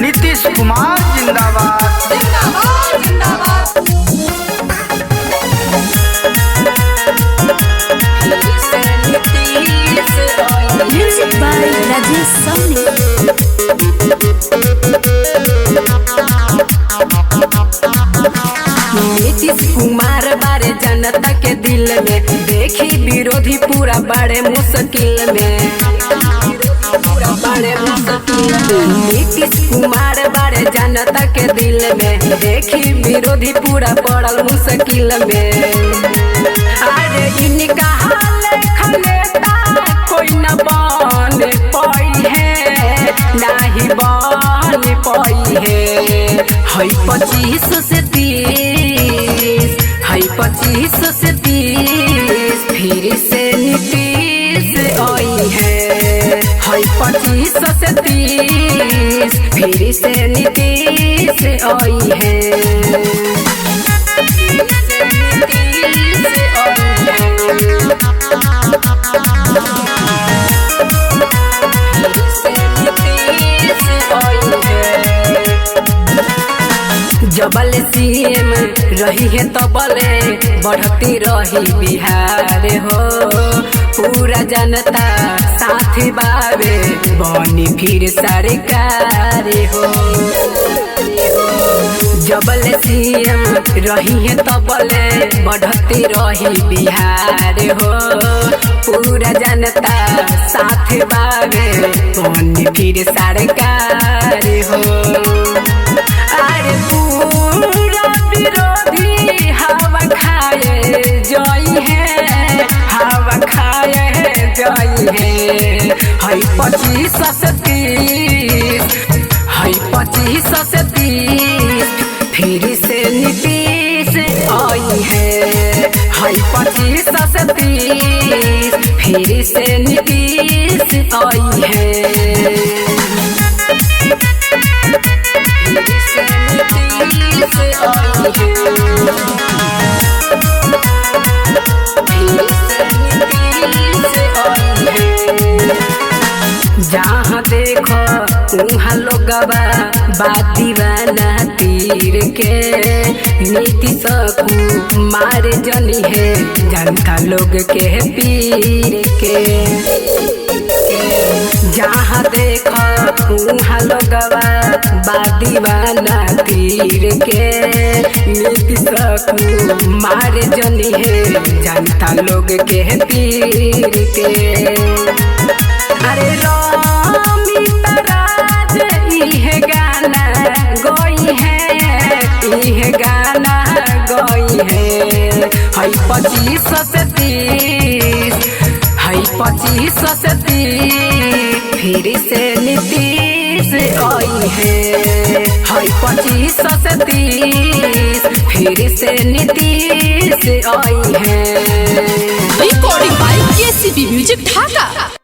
नीतीश कुमार जिंदाबाद जिंदाबाद जिंदाबाद। Music by Rajesh Soni। Nitish Kumar बारे जनता के दिल में, देखी विरोधी पूरा बड़े मुश्किल में। नीतीश कुमार बारे जनता के दिल में, देखी विरोधी पूरा पड़ल मुश्किल में। अरे इनका हाल खलेता कोई न बन पाई है, नहीं बन पाई है। 25 से 30, 25 से 30 फिर से नीतीश आई है। 25 से 30 फिर से नीतीश आई है। जबल सीएम रही है तबले बढ़ती रही बिहार हो। पूरा जनता साथ बाबे बनी फिर सरकार हो। जबल सीएम रही है तबले बढ़ती रही बिहार हो। पूरा जनता साथ बाबे बनी फिर सरकार हो। अरे पूरा विरोधी हवा खाए जई है, हवा खाए जई है। 25 से 30, 25 से 30 फिर से नीतीश आई है। 25 से 30 फिर से नीतीश आई है। जहाँ देखो वहाँ लोगवा बात दीवाना तीर के। नीतीश कुमार जनी है जनता लोग के पीर के। जहाँ देखो वहाँ लोगवा बात दीवाना तीर के। नीतीश कुमार जनी है जनता लोग के पीर के। अरे अमित राज इहे गाना गई है, इहे गाना गई है। 25 से 30, 25 से 30 फिर से नीतीश आई है। 25 से 30 फिर से नीतीश आई है। Recording by KCB Music Dhaka।